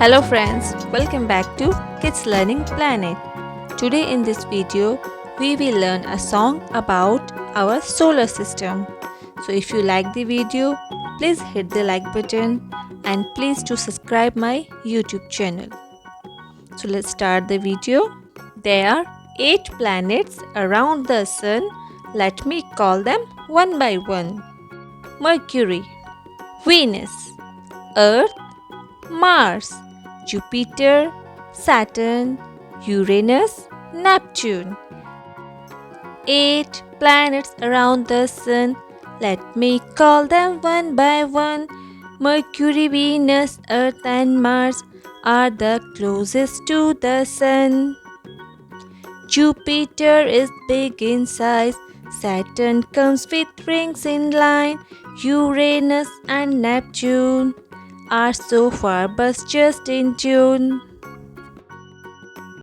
Hello friends, welcome back to Kids Learning Planet. Today in this video, we will learn a song about our solar system. So if you like the video, please hit the like button and please to subscribe my YouTube channel. So let's start the video. There are 8 planets around the sun. Let me call them one by one. Mercury, Venus, Earth, Mars, Jupiter, Saturn, Uranus, Neptune. 8 planets around the sun. Let me call them one by one. Mercury, Venus, Earth, and Mars are the closest to the sun. Jupiter is big in size. Saturn comes with rings in line. Uranus and Neptune are so far but just in tune.